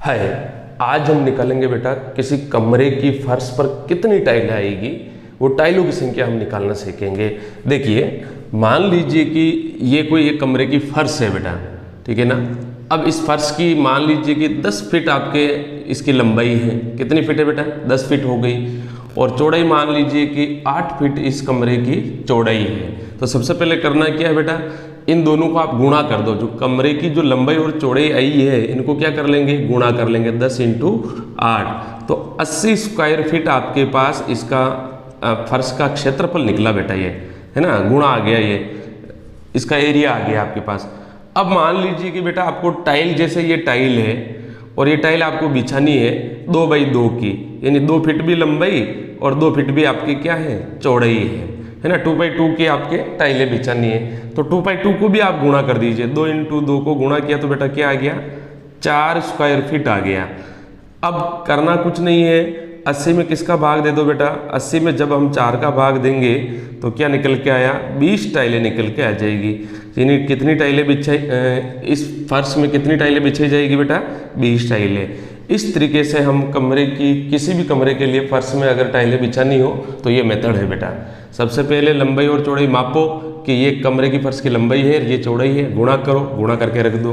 है। आज हम निकालेंगे बेटा किसी कमरे की फर्श पर कितनी टाइल आएगी, वो टाइलों की संख्या हम निकालना सीखेंगे। देखिए मान लीजिए कि ये कोई एक कमरे की फर्श है बेटा, ठीक है ना। अब इस फर्श की मान लीजिए कि 10 फीट आपके इसकी लंबाई है। कितनी फीट है बेटा? 10 फीट हो गई। और चौड़ाई मान लीजिए कि 8 फीट इस कमरे की चौड़ाई है। तो सबसे पहले करना क्या है बेटा, इन दोनों को आप गुणा कर दो। जो कमरे की जो लंबाई और चौड़ाई आई है इनको क्या कर लेंगे, गुणा कर लेंगे। 10 × 8 तो 80 स्क्वायर फीट आपके पास इसका फर्श का क्षेत्रफल निकला बेटा, ये है ना, गुणा आ गया, ये इसका एरिया आ गया आपके पास। अब मान लीजिए कि बेटा आपको टाइल, जैसे ये टाइल है और ये टाइल आपको बिछानी है 2 बाई 2 की, यानी 2 फीट भी लंबाई और 2 फीट भी आपकी क्या है, चौड़ाई है ना। 2 बाई 2 की आपके टाइलें बिछानी है। तो 2 बाई 2 को भी आप गुणा कर दीजिए। 2 × 2 को गुणा किया तो बेटा क्या आ गया, 4 स्क्वायर फीट आ गया। अब करना कुछ नहीं है, 80 में किसका भाग दे दो बेटा, 80 में जब हम 4 का भाग देंगे तो क्या निकल के आया, 20 टाइलें निकल के आ जाएगी। यानी कितनी टाइलें बिछाई, इस फर्श में कितनी टाइलें बिछाई जाएगी बेटा, 20 टाइलें। इस तरीके से हम कमरे की, किसी भी कमरे के लिए फर्श में अगर टाइलें बिछानी हो तो ये मेथड है बेटा। सबसे पहले लंबाई और चौड़ाई मापो कि ये कमरे की फर्श की लंबाई है, ये चौड़ाई है, गुणा करो, गुणा करके रख दो।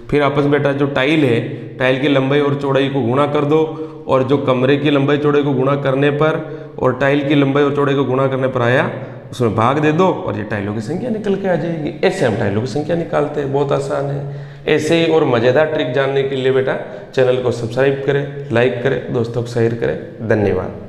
फिर आपस बेटा जो टाइल है, टाइल की लंबाई और चौड़ाई को गुणा कर दो, और जो कमरे की लंबाई चौड़ाई को गुणा करने पर और टाइल की लंबाई और चौड़ाई को गुणा करने पर आया, उसमें भाग दे दो और ये टाइलों की संख्या निकल के आ जाएगी। ऐसे हम टाइलों की संख्या निकालते हैं, बहुत आसान है। ऐसे ही और मज़ेदार ट्रिक जानने के लिए बेटा चैनल को सब्सक्राइब करें, लाइक करें, दोस्तों को शेयर करें। धन्यवाद।